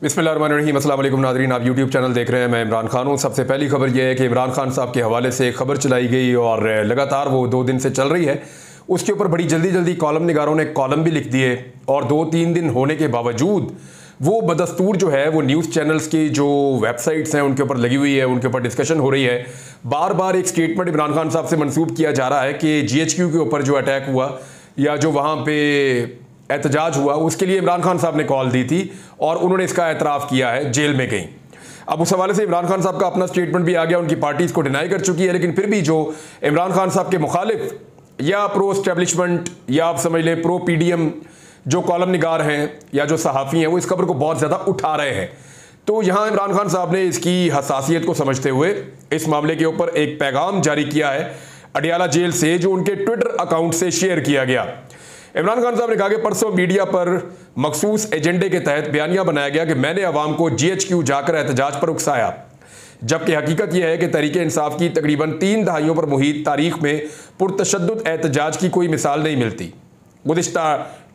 बिस्मिल्लाहिर्रहमानिर्रहीम। अस्सलाम वालेकुम नाज़रीन, आप यूट्यूब चैनल देख रहे हैं। मैं इमरान खान हूँ। सबसे पहली खबर यह है कि इमरान खान साहब के हवाले से खबर चलाई गई और लगातार वो 2 दिन से चल रही है। उसके ऊपर बड़ी जल्दी कॉलम निगारों ने कॉलम भी लिख दिए और 2-3 दिन होने के बावजूद वो बदस्तूर जो है वो न्यूज़ चैनल्स की जो वेबसाइट्स हैं उनके ऊपर लगी हुई है, उनके ऊपर डिस्कशन हो रही है। बार बार एक स्टेटमेंट इमरान खान साहब से मंसूब किया जा रहा है कि GHQ के ऊपर जो अटैक हुआ या जो वहाँ पे एहतजाज हुआ उसके लिए इमरान खान साहब ने कॉल दी थी और उन्होंने इसका एतराफ़ किया है जेल में गई। अब उस हवाले से इमरान खान साहब का अपना स्टेटमेंट भी आ गया, उनकी पार्टी इसको डिनाई कर चुकी है, लेकिन फिर भी जो इमरान खान साहब के मुखालिफ या प्रो एस्टेब्लिशमेंट या आप समझ लें प्रो PDM जो कॉलम निगार हैं या जो सहाफ़ी हैं वो इस खबर को बहुत ज़्यादा उठा रहे हैं। तो यहाँ इमरान खान साहब ने इसकी हसासियत को समझते हुए इस मामले के ऊपर एक पैगाम जारी किया है अडियाला जेल से, जो उनके ट्विटर अकाउंट से शेयर किया गया। इमरान खान साहब ने कहा कि परसों मीडिया पर मखसूस एजेंडे के तहत बयानिया बनाया गया कि मैंने अवाम को GHQ जाकर एहतजाज पर उकसाया, जबकि हकीकत यह है कि तहरीके इंसाफ की तकरीबन 3 दहाइयों पर मुहित तारीख में पुरतशद्दुद एहतजाज की कोई मिसाल नहीं मिलती। गुज़िश्ता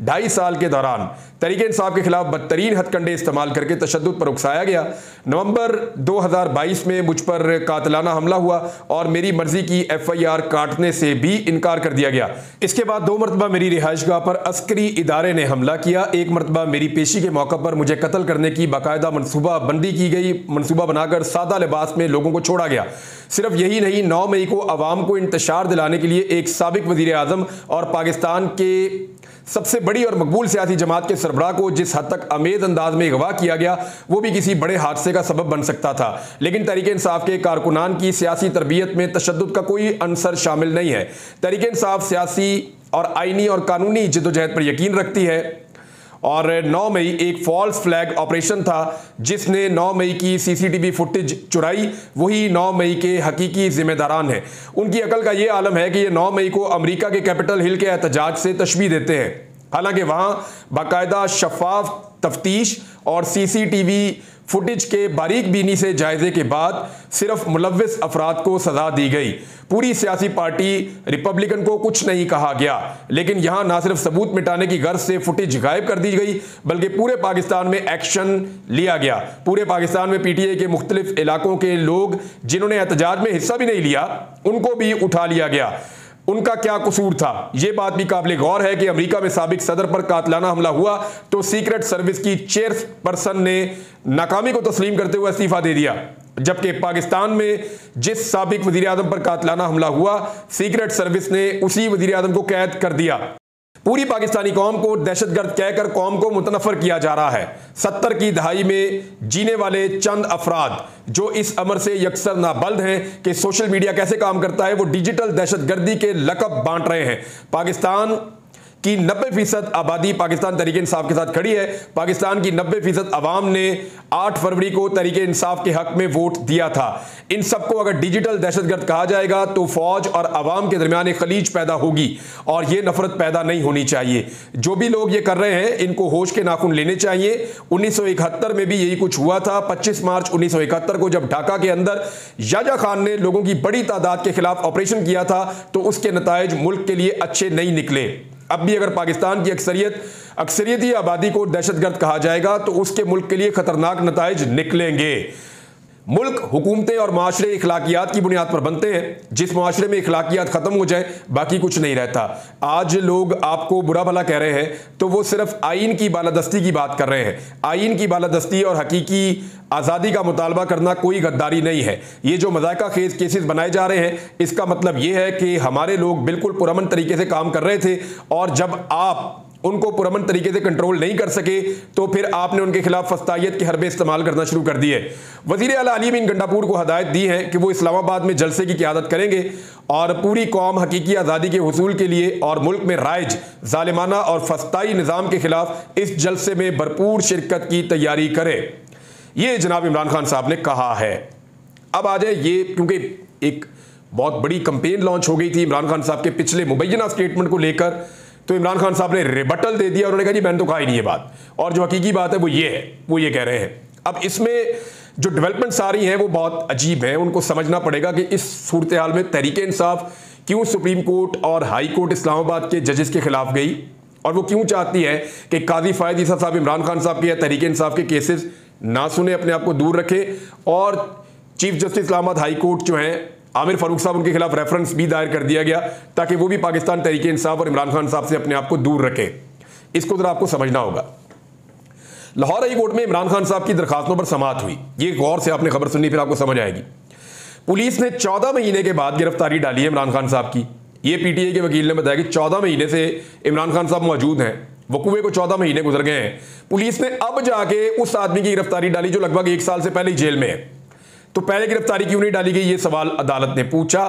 2.5 साल के दौरान तहरीके इंसाफ के खिलाफ बदतरीन हथकंडे इस्तेमाल करके तशद्दुद पर उकसाया गया। नवंबर 2022 में मुझ पर कातिलाना हमला हुआ और मेरी मर्जी की FIR काटने से भी इनकार कर दिया गया। इसके बाद 2 मरतबा मेरी रिहाइशगाह पर अस्करी इदारे ने हमला किया। 1 मरतबा मेरी पेशी के मौका पर मुझे कत्ल करने की बाकायदा मनसूबा बंदी की गई। मनसूबा बनाकर सादा लिबास में लोगों को छोड़ा गया। सिर्फ यही नहीं, 9 मई को अवाम को इंतशार दिलाने के लिए एक साबिक वज़ीर आज़म और पाकिस्तान के सबसे बड़ी और मकबूल सियासी जमात के सरबराह को जिस हद तक अमेज अंदाज में अगवा किया गया वो भी किसी बड़े हादसे का सबब बन सकता था। लेकिन तहरीके इंसाफ के कारकुनान की सियासी तरबियत में तशद्दुद का कोई अंसर शामिल नहीं है। तहरीके इंसाफ सियासी और आईनी और कानूनी जद्दोजहद पर यकीन रखती है और 9 मई एक फॉल्स फ्लैग ऑपरेशन था जिसने 9 मई की CCTV फुटेज चुराई। वही 9 मई के हकीकी जिम्मेदारान हैं। उनकी अकल का ये आलम है कि ये 9 मई को अमेरिका के कैपिटल हिल के एहतजाज से तशबीह देते हैं, हालांकि वहां बाकायदा शफाफ तफ्तीश और CCTV फुटेज के बारीक बीनी से जायजे के बाद सिर्फ मुलव्विस अफराद को सजा दी गई। पूरी सियासी पार्टी रिपब्लिकन को कुछ नहीं कहा गया, लेकिन यहां ना सिर्फ सबूत मिटाने की गर्ज से फुटेज गायब कर दी गई बल्कि पूरे पाकिस्तान में एक्शन लिया गया। पूरे पाकिस्तान में PTI के मुख्तलिफ इलाकों के लोग जिन्होंने एहतजाज में हिस्सा भी नहीं लिया उनको भी उठा लिया गया। उनका क्या कसूर था? ये बात भी काबिल गौर है कि अमेरिका में साबिक सदर पर कातिलाना हमला हुआ तो सीक्रेट सर्विस की चेयरपर्सन ने नाकामी को तस्लीम करते हुए इस्तीफा दे दिया, जबकि पाकिस्तान में जिस साबिक वज़ीर आज़म पर कातिलाना हमला हुआ सीक्रेट सर्विस ने उसी वज़ीर आज़म को कैद कर दिया। पूरी पाकिस्तानी कौम को दहशतगर्द कहकर कौम को मुतनफ़र किया जा रहा है। 70 की दहाई में जीने वाले चंद अफराद जो इस अमर से यकसर नाबल्द हैं कि सोशल मीडिया कैसे काम करता है, वो डिजिटल दहशतगर्दी के लक़ब बांट रहे हैं। पाकिस्तान की 90% आबादी पाकिस्तान तहरीके इंसाफ के साथ खड़ी है। पाकिस्तान की 90% आवाम ने 8 फरवरी को तहरीके इंसाफ के हक में वोट दिया था। इन सबको अगर डिजिटल दहशतगर्द कहा जाएगा तो फौज और आवाम के दरमियान एक खलीज पैदा होगी और ये नफरत पैदा नहीं होनी चाहिए। जो भी लोग ये कर रहे हैं इनको होश के नाखून लेने चाहिए। 1971 में भी यही कुछ हुआ था। 25 मार्च 1971 को जब ढाका के अंदर याजा खान ने लोगों की बड़ी तादाद के खिलाफ ऑपरेशन किया था तो उसके नताइज मुल्क के लिए अच्छे नहीं निकले। अब भी अगर पाकिस्तान की अक्सरियती आबादी को दहशतगर्द कहा जाएगा तो उसके मुल्क के लिए खतरनाक नताइज निकलेंगे। मुल्क हुकूमतें और माशरे इखलाकियात की बुनियाद पर बनते हैं। जिस माशरे में इखलाकियात ख़त्म हो जाए बाकी कुछ नहीं रहता। आज लोग आपको बुरा भला कह रहे हैं तो वो सिर्फ आइन की बालादस्ती की बात कर रहे हैं। आइन की बालादस्ती और हकीकी आज़ादी का मुतालबा करना कोई गद्दारी नहीं है। ये जो मज़ाक़ा खेज़ केसेस बनाए जा रहे हैं इसका मतलब ये है कि हमारे लोग बिल्कुल पुरअमन तरीके से काम कर रहे थे और जब आप उनको पुरअमन तरीके से कंट्रोल नहीं कर सके तो फिर आपने उनके खिलाफ फस्तायत के हरबे इस्तेमाल करना शुरू कर दिए। वज़ीर आला अली अमीन गंडापुर को हदायत दी है कि वो इस्लामाबाद में जलसे की क़यादत करेंगे और पूरी कौम हकीकी आज़ादी के हुसूल के लिए और मुल्क में राइज जालिमाना और फस्ताई निज़ाम के खिलाफ इस जलसे में भरपूर शिरकत की तैयारी करे। ये जनाब इमरान खान साहब ने कहा है। अब आ जाए ये, क्योंकि एक बहुत बड़ी कंपेन लॉन्च हो गई थी इमरान खान साहब के पिछले मुबैना स्टेटमेंट को लेकर, तो इमरान खान साहब ने रिबटल दे दिया। उन्होंने कहा जी मैंने तो कहा ही नहीं ये बात, और जो हकीकी बात है वो ये कह रहे हैं। अब इसमें जो डेवलपमेंट्स आ रही हैं वो बहुत अजीब हैं। उनको समझना पड़ेगा कि इस सूरत हाल में तहरीके इंसाफ क्यों सुप्रीम कोर्ट और हाई कोर्ट इस्लामाबाद के जजेस के खिलाफ गई और वो क्यों चाहती है कि काजी फायद ईसा साहब इमरान खान साहब के या तहरीके इंसाफ के केसेस ना सुने, अपने आप को दूर रखें। और chief justice Islamabad high court जो हैं आमिर फारूक साहब, उनके खिलाफ रेफरेंस भी दायर कर दिया गया ताकि वो भी पाकिस्तान तहरीक इंसाफ और इमरान खान साहब से अपने आप को दूर रखें। इसको जरा आपको समझना होगा। लाहौर हाई कोर्ट में इमरान खान साहब की दरखास्तों पर समाअत हुई। ये गौर से आपने खबर सुननी, फिर आपको समझ आएगी। पुलिस ने 14 महीने के बाद गिरफ्तारी डाली है इमरान खान साहब की। ये पीटीआई के वकील ने बताया कि 14 महीने से इमरान खान साहब मौजूद हैं, वकूए को 14 महीने गुजर गए हैं। पुलिस ने अब जाके उस आदमी की गिरफ्तारी डाली जो लगभग 1 साल से पहले ही जेल में है। तो पहले गिरफ्तारी क्यों नहीं डाली गई, ये सवाल अदालत ने पूछा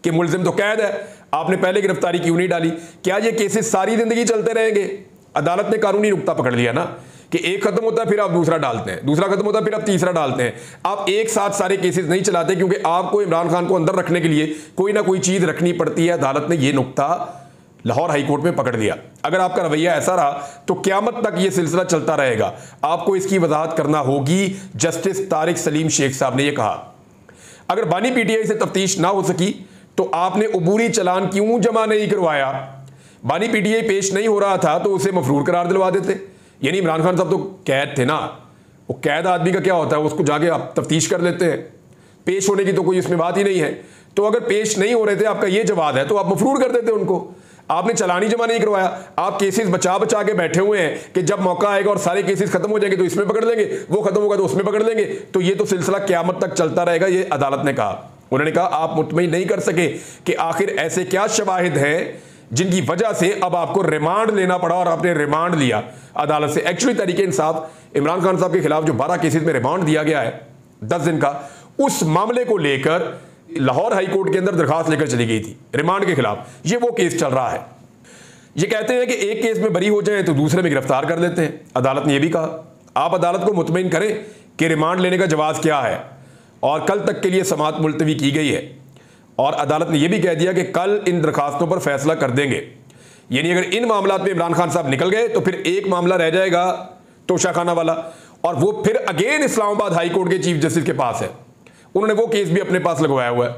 कि मुलजिम तो कैद है, आपने पहले गिरफ्तारी क्यों नहीं डाली? क्या ये केसेस सारी जिंदगी चलते रहेंगे? अदालत ने कानूनी नुक्ता पकड़ लिया ना कि एक खत्म होता है फिर आप दूसरा डालते हैं, दूसरा खत्म होता है फिर आप तीसरा डालते हैं। आप एक साथ सारे केसेस नहीं चलाते क्योंकि आपको इमरान खान को अंदर रखने के लिए कोई ना कोई चीज रखनी पड़ती है। अदालत ने यह नुक्ता लाहौर हाई कोर्ट में पकड़ लिया। अगर आपका रवैया ऐसा रहा तो क़यामत तक यह सिलसिला चलता रहेगा। आपको इसकी वजाहत करना होगी। जस्टिस तारिक सलीम शेख साहब ने यह कहा, अगर बानी पीटीआई से तफ्तीश ना हो सकी तो आपने अबूरी चलान क्यों जमा नहीं करवाया? बानी पीटीआई पेश नहीं हो रहा था तो उसे मफरूर करार दिलवा देते। यानी इमरान खान साहब तो कैद थे ना, वो कैद आदमी का क्या होता है, उसको जाके आप तफ्तीश कर लेते हैं। पेश होने की तो कोई इसमें बात ही नहीं है। तो अगर पेश नहीं हो रहे थे, आपका ये जवाब है, तो आप मफरूर कर देते उनको। आपने चालानी जमा नहीं करवाया, आप केसेस बचा बचा के बैठे हुए हैं कि जब मौका आएगा और सारे केसेस खत्म हो जाएंगे तो इसमें पकड़ लेंगे, वो खत्म होगा तो उसमें पकड़ लेंगे। तो ये तो सिलसिला क़यामत तक चलता रहेगा, ये अदालत ने कहा। उन्होंने कहा आप मुतमईन नहीं कर सके कि आखिर ऐसे क्या शवाहिद हैं जिनकी वजह से अब आपको रिमांड लेना पड़ा, और आपने रिमांड लिया अदालत से। एक्चुअली तरीके इंसाफ इमरान खान साहब के खिलाफ जो 12 केसेस में रिमांड दिया गया है 10 दिन का, उस मामले को लेकर लाहौर हाई कोर्ट के अंदर दरखास्त लेकर चली गई थी रिमांड के खिलाफ। ये वो केस चल रहा है। ये कहते हैं कि एक केस में बरी हो जाए तो दूसरे में गिरफ्तार कर लेते हैं। अदालत ने यह भी कहा आप अदालत को मुतमईन करें कि रिमांड लेने का जवाब क्या है, और कल तक के लिए समाअत मुलतवी की गई है। और अदालत ने यह भी कह दिया कि कल इन दरखास्तों पर फैसला कर देंगे। यानी अगर इन मामलात में इमरान खान साहब निकल गए तो फिर एक मामला रह जाएगा तोशाखाना वाला, और वो फिर अगेन इस्लामाबाद हाई कोर्ट के चीफ जस्टिस के पास है। उन्होंने वो केस भी अपने पास लगवाया हुआ है,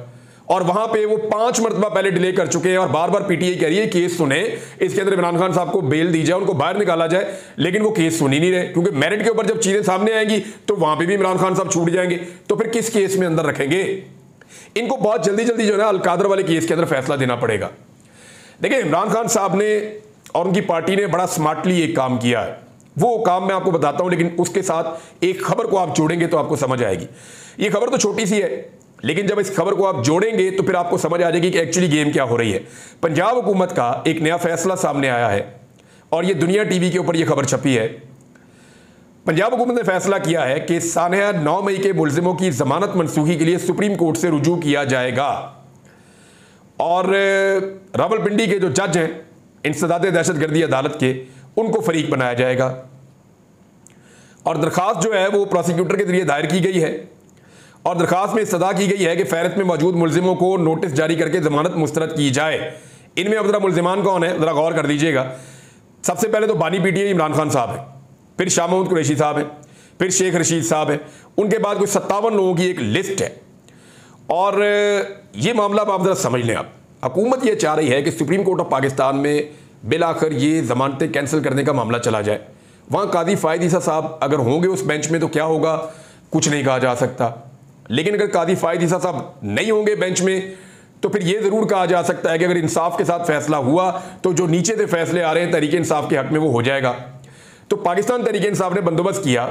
और वहां पे वो 5 मरतबा पहले डिले कर चुके हैं। और बार बार पीटीआई कह रही है केस सुने, इसके अंदर इमरान खान साहब को बेल दी जाए, उनको बाहर निकाला जाए, लेकिन वो केस सुन ही नहीं रहे। क्योंकि मेरिट के ऊपर जब चीजें सामने आएंगी तो वहां पे भी इमरान खान साहब छूट जाएंगे, तो फिर किस केस में अंदर रखेंगे? इनको बहुत जल्दी जल्दी जो है ना अलकादर वाले केस के अंदर फैसला देना पड़ेगा। देखिए इमरान खान साहब ने और उनकी पार्टी ने बड़ा स्मार्टली एक काम किया है। वो काम मैं आपको बताता हूं, लेकिन उसके साथ एक खबर को आप जोड़ेंगे तो आपको समझ आएगी। ये खबर तो छोटी सी है, लेकिन जब इस खबर को आप जोड़ेंगे तो फिर आपको समझ आ जाएगी कि एक्चुअली गेम क्या हो रही है। पंजाब हुकूमत का एक नया फैसला सामने आया है, और ये दुनिया टीवी के ऊपर यह खबर छपी है। पंजाब हुकूमत ने फैसला किया है कि सानहा 9 मई के मुलजिमों की जमानत मनसूखी के लिए सुप्रीम कोर्ट से रुजू किया जाएगा, और रावलपिंडी के जो जज हैं इंसदाद दहशतगर्दी अदालत के, उनको फरीक बनाया जाएगा। और दरखास्त जो है वो प्रोसिक्यूटर के जरिए दायर की गई है, और दरखास्त में इस्तदा की गई है कि फहरिस्त में मौजूद मुलजिमों को नोटिस जारी करके जमानत मुस्तरद की जाए। इनमें अब जरा मुलजिमान कौन है जरा गौर कर लीजिएगा। सबसे पहले तो बानी पीटीआई इमरान खान साहब है, फिर शाह महमूद कुरैशी साहब हैं, फिर शेख रशीद साहब हैं, उनके बाद कोई 57 लोगों की एक लिस्ट है। और ये मामला आप जरा समझ लें। आप हुकूमत ये चाह रही है कि सुप्रीम कोर्ट ऑफ पाकिस्तान में बिलाखिर ये जमानतें कैंसिल करने का मामला चला जाए। वहाँ कादी फ़ायद ईसा साहब अगर होंगे उस बेंच में तो क्या होगा कुछ नहीं कहा जा सकता, लेकिन अगर कादी फ़ायद ईसा साहब नहीं होंगे बेंच में तो फिर यह ज़रूर कहा जा सकता है कि अगर इंसाफ के साथ फैसला हुआ तो जो नीचे से फैसले आ रहे हैं तहरीक इंसाफ के हक में वो हो जाएगा। तो पाकिस्तान तहरीक इंसाफ ने बंदोबस्त किया,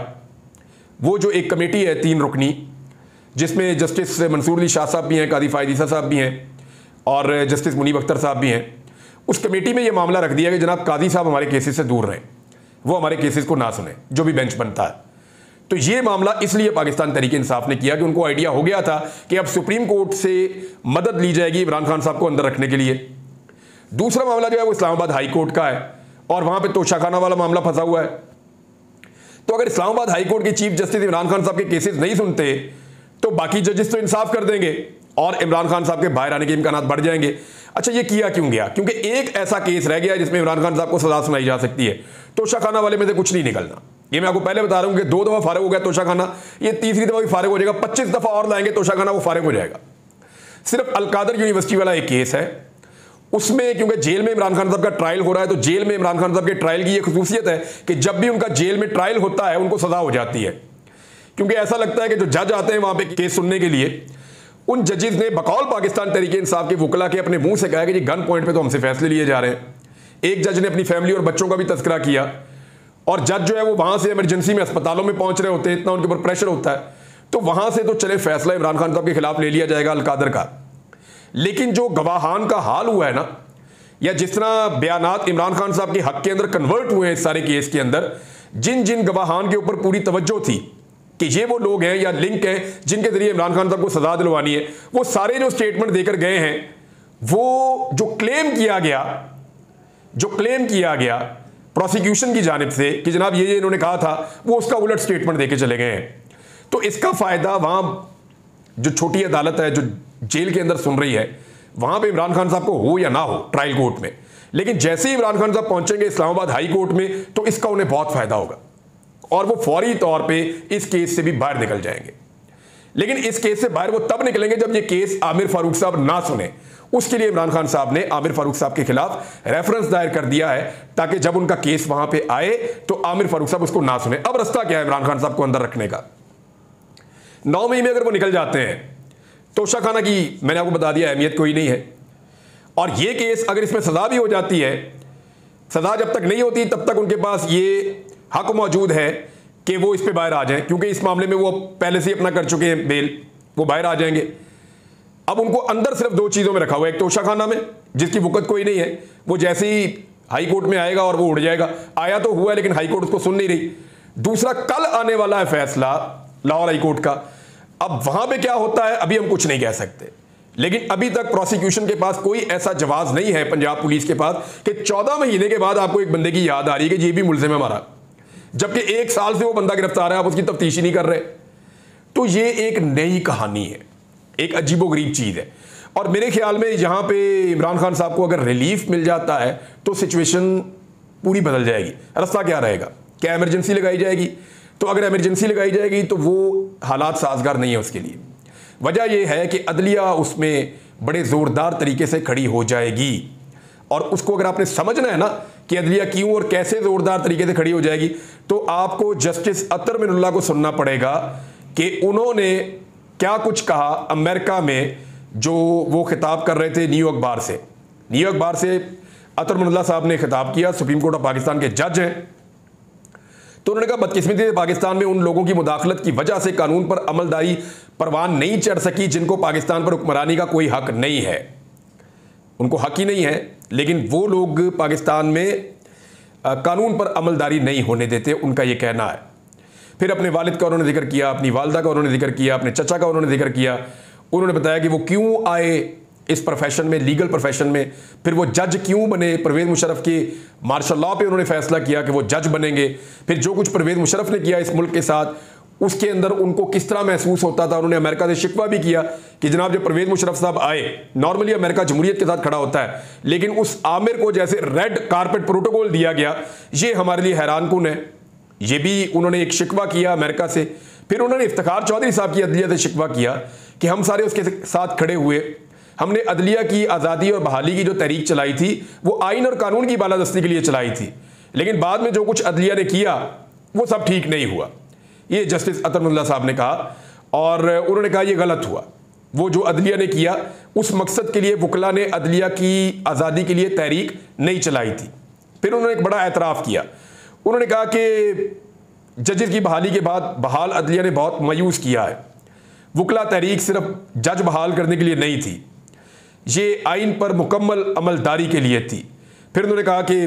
वो जो एक कमेटी है 3 रुकनी, जिसमें जस्टिस मंसूर अली शाह साहब भी हैं, कादी फ़ायद ईसा साहब भी हैं, और जस्टिस मुनीब अख्तर साहब भी हैं। उस कमेटी में ये मामला रख दिया कि जनाब कादी साहब हमारे केसेस से दूर रहें, वो हमारे केसेस को ना सुने जो भी बेंच बनता है। तो ये मामला इसलिए पाकिस्तान तहरीक इंसाफ ने किया कि उनको आइडिया हो गया था कि अब सुप्रीम कोर्ट से मदद ली जाएगी इमरान खान साहब को अंदर रखने के लिए। दूसरा मामला जो है वो इस्लामाबाद हाई कोर्ट का है, और वहां पे तोशाखाना वाला मामला फंसा हुआ है। तो अगर इस्लामाबाद हाई कोर्ट के चीफ जस्टिस इमरान खान साहब के केसेस नहीं सुनते तो बाकी जजेस तो इंसाफ कर देंगे और इमरान खान साहब के बाहर आने के इम्कानात बढ़ जाएंगे। अच्छा, ये किया क्यों गया? क्योंकि एक ऐसा केस रह गया जिसमें इमरान खान साहब को सजा सुनाई जा सकती है। तोशाखाना वाले में से कुछ नहीं निकलना। ये मैं आपको पहले बता रहा हूं कि 2 दफा फारिग हो गया तोशाखाना, ये तीसरी दफा भी फारिग हो जाएगा। 25 दफा और लाएंगे तोशाखाना, वो फारिग हो जाएगा। सिर्फ अलकादर यूनिवर्सिटी वाला एक केस है, उसमें क्योंकि जेल में इमरान खान साहब का ट्रायल हो रहा है, तो जेल में इमरान खान साहब के ट्रायल की ये खसूसियत है कि जब भी उनका जेल में ट्रायल होता है उनको सजा हो जाती है। क्योंकि ऐसा लगता है कि जो जज आते हैं वहां पे केस सुनने के लिए, उन जजेस ने बकौल पाकिस्तान तहरीके इंसाफ के वकला के अपने मुंह से कहा कि जी गन पॉइंट पे तो हमसे फैसले लिए जा रहे हैं। एक जज ने अपनी फैमिली और बच्चों का भी तस्करा किया, और जज जो है वो वहां से इमरजेंसी में अस्पतालों में पहुंच रहे होते हैं, इतना उनके ऊपर प्रेशर होता है, तो वहां से तो चले फैसला इमरान खान साहब के खिलाफ ले लिया जाएगा अलकादर का। लेकिन जो गवाहान का हाल हुआ है ना, या जिस तरह बयानात इमरान खान साहब के हक के अंदर कन्वर्ट हुए हैं इस सारे केस के अंदर, जिन जिन गवाहान के ऊपर पूरी तवज्जो थी कि ये वो लोग हैं या लिंक हैं जिनके जरिए इमरान खान साहब को सजा दिलवानी है, वो सारे जो स्टेटमेंट देकर गए हैं, वो जो क्लेम किया गया प्रोसिक्यूशन की जानिब से कि जनाब ये इन्होंने कहा था, वो उसका उलट स्टेटमेंट देके चले गए हैं। तो इसका फायदा वहां जो छोटी अदालत है जो जेल के अंदर सुन रही है, वहां पे इमरान खान साहब को हो या ना हो ट्रायल कोर्ट में, लेकिन जैसे ही इमरान खान साहब पहुंचेंगे इस्लामाबाद हाई कोर्ट में, तो इसका उन्हें बहुत फायदा होगा और वो फौरी तौर पे इस केस से भी बाहर निकल जाएंगे। लेकिन इस केस से बाहर वो तब निकलेंगे जब ये केस आमिर फारूक साहब ना सुने। उसके लिए इमरान खान साहब ने आमिर फारूक साहब के खिलाफ रेफरेंस दायर कर दिया है, ताकि जब उनका केस वहां पे आए तो आमिर फारूक साहब उसको ना सुने। अब रास्ता क्या है इमरान खान साहब को अंदर रखने का? 9 मई में अगर वो निकल जाते हैं, तोशा खाना की मैंने आपको बता दिया अहमियत कोई नहीं है, और ये केस अगर इसमें सजा भी हो जाती है, सजा जब तक नहीं होती तब तक उनके पास ये हक मौजूद है कि वो इस पे बाहर आ जाएं, क्योंकि इस मामले में वो पहले से ही अपना कर चुके हैं बेल, वो बाहर आ जाएंगे। अब उनको अंदर सिर्फ 2 चीज़ों में रखा हुआ है, एक तोशा खाना में जिसकी वक़्त कोई नहीं है, वो जैसे ही हाई कोर्ट में आएगा और वो उड़ जाएगा, आया तो हुआ है लेकिन हाई कोर्ट उसको सुन नहीं रही। दूसरा, कल आने वाला है फैसला लाहौर हाई कोर्ट का, अब वहां पे क्या होता है अभी हम कुछ नहीं कह सकते, लेकिन अभी तक प्रोसिक्यूशन के पास कोई ऐसा जवाब नहीं है पंजाब पुलिस के पास कि 14 महीने के बाद आपको एक बंदे की याद आ रही है कि ये भी मुलजिम है हमारा, जबकि 1 साल से वो बंदा गिरफ्तार है, आप उसकी तफ्तीश ही नहीं कर रहे। तो ये एक नई कहानी है, एक अजीबोगरीब चीज़ है, और मेरे ख्याल में यहाँ पे इमरान खान साहब को अगर रिलीफ मिल जाता है तो सिचुएशन पूरी बदल जाएगी। रास्ता क्या रहेगा? क्या इमरजेंसी लगाई जाएगी? तो अगर इमरजेंसी लगाई जाएगी तो वो हालात साजगार नहीं है उसके लिए। वजह यह है कि अदलिया उसमें बड़े ज़ोरदार तरीके से खड़ी हो जाएगी, और उसको अगर आपने समझना है ना कि अदलिया क्यों और कैसे ज़ोरदार तरीके से खड़ी हो जाएगी, तो आपको जस्टिस अतर मिनुल्लाह को सुनना पड़ेगा कि उन्होंने क्या कुछ कहा अमेरिका में, जो वो खिताब कर रहे थे न्यूयॉर्क बार से अतर मिनुल्लाह साहब ने खिताब किया, सुप्रीम कोर्ट ऑफ पाकिस्तान के जज हैं। तो उन्होंने कहा बदकिस्मती से पाकिस्तान में उन लोगों की मुदाखलत की वजह से कानून पर अमलदारी परवान नहीं चढ़ सकी जिनको पाकिस्तान पर हुक्मरानी का कोई हक नहीं है, उनको हक ही नहीं है, लेकिन वो लोग पाकिस्तान में कानून पर अमलदारी नहीं होने देते, उनका ये कहना है। फिर अपने वालिद का उन्होंने जिक्र किया, अपनी वालदा का उन्होंने जिक्र किया, अपने चचा का उन्होंने जिक्र किया। उन्होंने बताया कि वो क्यों आए इस प्रोफेशन में, लीगल प्रोफेशन में, फिर वो जज क्यों बने। परवेज़ मुशर्रफ के मार्शल लॉ पे उन्होंने फैसला किया कि वो जज बनेंगे। फिर जो कुछ परवेज़ मुशर्रफ ने किया इस मुल्क के साथ, उसके अंदर उनको किस तरह महसूस होता था। उन्होंने अमेरिका से शिकवा भी किया कि जनाब जब परवेज़ मुशर्रफ साहब आए, नॉर्मली अमेरिका जमहूरियत के साथ खड़ा होता है, लेकिन उस आमिर को जैसे रेड कारपेट प्रोटोकॉल दिया गया, ये हमारे लिए हैरानकुन है। ये भी उन्होंने एक शिकवा किया अमेरिका से। फिर उन्होंने इफ्तिखार चौधरी साहब की अदलिया से शिकवा किया कि हम सारे उसके साथ खड़े हुए, हमने अदलिया की आज़ादी और बहाली की जो तहरीक चलाई थी वो आइन और कानून की बालादस्ती के लिए चलाई थी, लेकिन बाद में जो कुछ अदलिया ने किया वो सब ठीक नहीं हुआ। ये जस्टिस अतर मिनुल्लाह साहब ने कहा, और उन्होंने कहा ये गलत हुआ। वो जो अदलिया ने किया उस मकसद के लिए वकला ने अदलिया की आज़ादी के लिए तहरीक नहीं चलाई थी। फिर उन्होंने एक बड़ा एतराफ़ किया, उन्होंने कहा कि जजेस की बहाली के बाद बहाल अदलिया ने बहुत मायूस किया है। वकला तहरीक सिर्फ जज बहाल करने के लिए नहीं थी, ये आइन पर मुकम्मल अमलदारी के लिए थी। फिर उन्होंने कहा कि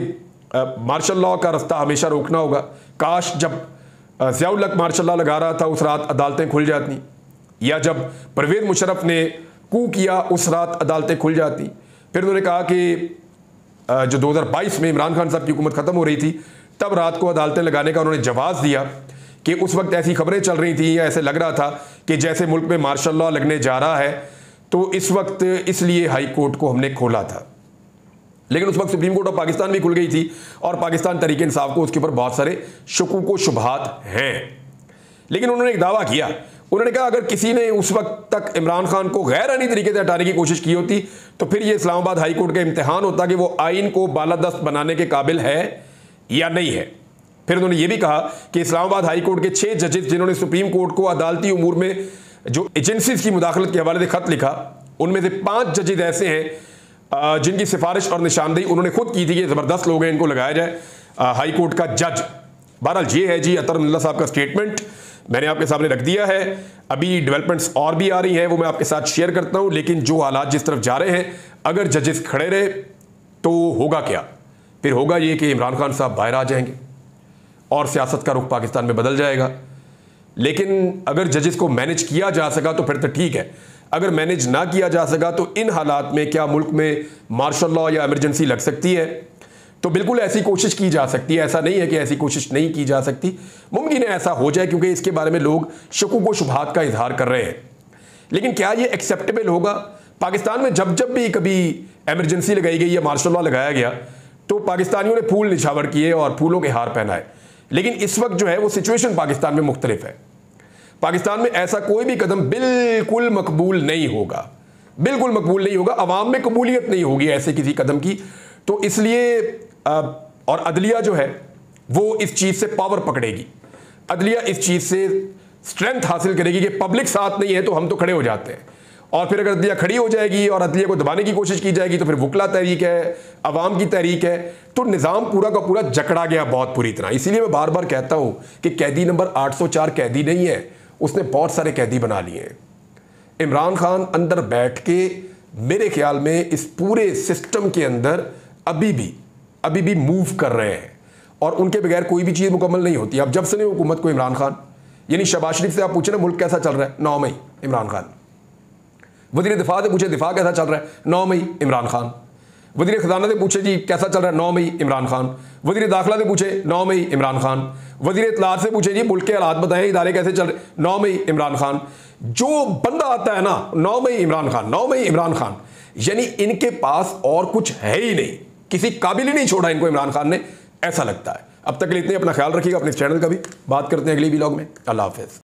मार्शल लॉ का रास्ता हमेशा रोकना होगा। काश जब ज़ियाउल हक मार्शल लॉ लगा रहा था उस रात अदालतें खुल जाती, या जब परवेज़ मुशर्रफ ने कू किया उस रात अदालतें खुल जाती। फिर उन्होंने कहा कि जो 2022 में इमरान खान साहब की हुकूमत ख़त्म हो रही थी, तब रात को अदालतें लगाने का उन्होंने जवाब दिया कि उस वक्त ऐसी खबरें चल रही थी या ऐसे लग रहा था कि जैसे मुल्क में मार्शल लॉ लगने जा रहा है, तो इस वक्त इसलिए हाई कोर्ट को हमने खोला था। लेकिन उस वक्त सुप्रीम कोर्ट ऑफ पाकिस्तान भी खुल गई थी, और पाकिस्तान तहरीक इंसाफ को उसके ऊपर बहुत सारे शुकूक व शुबहात हैं। लेकिन उन्होंने एक दावा किया, उन्होंने कहा अगर किसी ने उस वक्त तक इमरान खान को गैर आईनी तरीके से हटाने की कोशिश की होती तो फिर ये इस्लामाबाद हाई कोर्ट का इम्तिहान होता कि वो आइन को बालादस्त बनाने के काबिल है या नहीं है। फिर उन्होंने ये भी कहा कि इस्लामाबाद हाई कोर्ट के 6 जजेस जिन्होंने सुप्रीम कोर्ट को अदालती उमूर में जो एजेंसीज की मुदाखलत के हवाले से खत लिखा, उनमें से 5 जजेस ऐसे हैं जिनकी सिफारिश और निशानदेही उन्होंने खुद की थी कि जबरदस्त लोग हैं, इनको लगाया जाए हाई कोर्ट का जज। बहरहाल ये है जी अतर मुल्ला साहब का स्टेटमेंट, मैंने आपके सामने रख दिया है। अभी डेवलपमेंट्स और भी आ रही हैं, वो मैं आपके साथ शेयर करता हूं। लेकिन जो हालात जिस तरफ जा रहे हैं, अगर जजेस खड़े रहे तो होगा क्या? फिर होगा ये कि इमरान खान साहब बाहर आ जाएंगे और सियासत का रुख पाकिस्तान में बदल जाएगा। लेकिन अगर जजेस को मैनेज किया जा सका तो फिर तो ठीक है, अगर मैनेज ना किया जा सका तो इन हालात में क्या मुल्क में मार्शल लॉ या इमरजेंसी लग सकती है? तो बिल्कुल ऐसी कोशिश की जा सकती है, ऐसा नहीं है कि ऐसी कोशिश नहीं की जा सकती। मुमकिन है ऐसा हो जाए, क्योंकि इसके बारे में लोग शुकुक व शुबहात का इजहार कर रहे हैं। लेकिन क्या ये एक्सेप्टेबल होगा? पाकिस्तान में जब जब भी कभी इमरजेंसी लगाई गई या मार्शल लॉ लगाया गया तो पाकिस्तानियों ने फूल निछावर किए और फूलों के हार पहनाए। लेकिन इस वक्त जो है वो सिचुएशन पाकिस्तान में मुख्तलिफ है। पाकिस्तान में ऐसा कोई भी कदम बिल्कुल मकबूल नहीं होगा, बिल्कुल मकबूल नहीं होगा। अवाम में कबूलियत नहीं होगी ऐसे किसी कदम की। तो इसलिए और अदलिया जो है वो इस चीज़ से पावर पकड़ेगी, अदलिया इस चीज़ से स्ट्रेंथ हासिल करेगी कि पब्लिक साथ नहीं है तो हम तो खड़े हो जाते हैं। और फिर अगर अदलिया खड़ी हो जाएगी और अदलिया को दबाने की कोशिश की जाएगी तो फिर वकला तहरीक है, अवाम की तहरीक है, तो निज़ाम पूरा का पूरा जकड़ा गया बहुत बुरी तरह। इसीलिए मैं बार बार कहता हूँ कि कैदी नंबर 804 कैदी नहीं है, उसने बहुत सारे कैदी बना लिए हैं। इमरान खान अंदर बैठ के मेरे ख्याल में इस पूरे सिस्टम के अंदर अभी भी मूव कर रहे हैं, और उनके बगैर कोई भी चीज़ मुकम्मल नहीं होती। अब जब से हुकूमत को इमरान खान, यानी शहबाज शरीफ से आप पूछे ना मुल्क कैसा चल रहा है, 9 मई इमरान खान। वज़ीर दिफा से पूछे दिफा कैसा चल रहा है, 9 मई इमरान खान। वज़ीर खजाना से पूछे जी कैसा चल रहा है, 9 मई इमरान खान। वज़ीर दाखिला से पूछे 9 मई इमरान खान। वज़ीर इत्तलात से पूछे जी मुल्क के हालात बताएं, इदारे कैसे चल रहे, 9 मई इमरान खान। जो बंदा आता है ना 9 मई इमरान खान, 9 मई इमरान खान। यानी इनके पास और कुछ है ही नहीं, किसी काबिल ही नहीं छोड़ा इनको इमरान खान ने, ऐसा लगता है। अब तक के लिए इतने, अपना ख्याल रखिएगा, अपने चैनल का भी। बात करते हैं अगली व्लॉग में। अल्लाह हाफ़िज़।